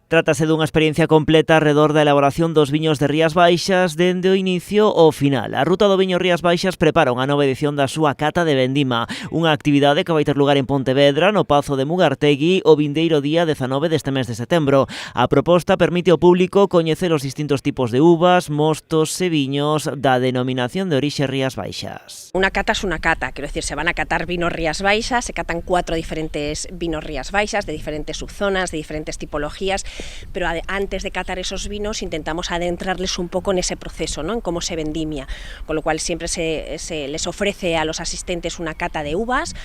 Trátase dunha experiencia completa arredor da elaboración dos viños de Rías Baixas dende o inicio ao final. A Ruta do Viño Rías Baixas prepara unha nova edición da súa cata de vendima, unha actividade que vai ter lugar en Pontevedra, no Pazo de Mugartegui, o vindeiro día 19 deste mes de setembro. A proposta permite ao público coñecer os distintos tipos de uvas, mostos e viños da denominación de orixe Rías Baixas. Una cata es una cata, quiero decir, se van a catar vinos Rías Baixas, se catan 4 diferentes vinos Rías Baixas, de diferentes subzonas, de diferentes tipologías, pero antes de catar esos vinos intentamos adentrarles un poco en ese proceso, ¿no? En cómo se vendimia, con lo cual siempre se les ofrece a los asistentes una cata de uvas,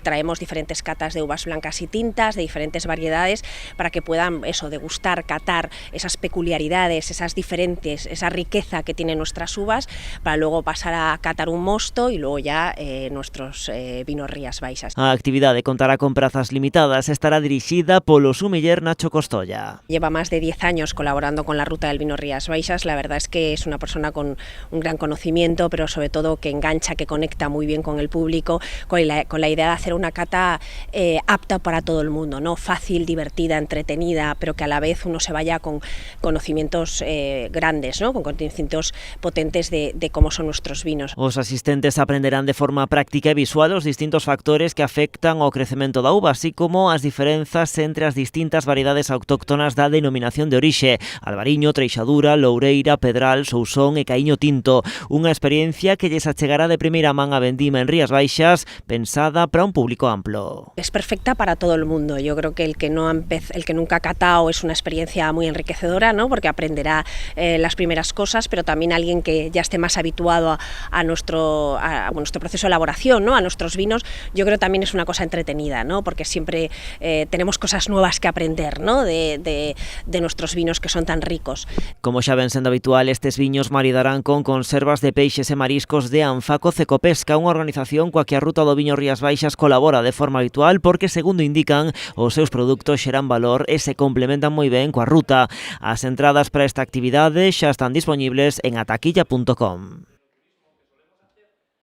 traemos diferentes catas de uvas blancas y tintas, de diferentes variedades, para que puedan degustar, catar esas peculiaridades, esas diferentes, esa riqueza que tienen nuestras uvas, para luego pasar a catar un mosto y luego ya nuestros vinos Rías Baixas. A actividade contará con prazas limitadas, estará dirixida polo sumiller Nacho Costolla. Lleva más de 10 años colaborando con la Ruta del Vino Rías Baixas. La verdad es que es una persona con un gran conocimiento, pero sobre todo que engancha, que conecta muy bien con el público, con la idea de hacer una cata apta para todo el mundo, ¿no? Fácil, divertida, entretenida, pero que a la vez uno se vaya con conocimientos grandes, ¿no? Con conocimientos potentes de cómo son nuestros vinos. Os asistentes aprenderán de forma práctica e visual os distintos factores que afectan ao crecemento da uva, así como as diferenzas entre as distintas variedades autóctonas da denominación de orixe: Albariño, Treixadura, Loureira, Pedral, Sousón e Caíño Tinto. Unha experiencia que lles achegará de primeira man a vendima en Rías Baixas, pensada para un público amplo. Es perfecta para todo el mundo. Yo creo que el que nunca ha catado es una experiencia muy enriquecedora, ¿no? Porque aprenderá las primeras cosas, pero también alguien que ya esté más habituado a nuestro proceso de elaboración, ¿no? A nuestros vinos, yo creo que también es una cosa entretenida, ¿no? Porque siempre tenemos cosas nuevas que aprender, ¿no? De nuestros vinos que son tan ricos. Como xa ven sendo habitual, estes viños maridarán con conservas de peixes e mariscos de Anfaco Cecopesca, unha organización coa que a Ruta do Viño Rías Baixas colabora de forma habitual porque, segundo indican, os seus produtos xeran valor e se complementan moi ben coa ruta. As entradas para esta actividade xa están dispoñibles en ataquilla.com.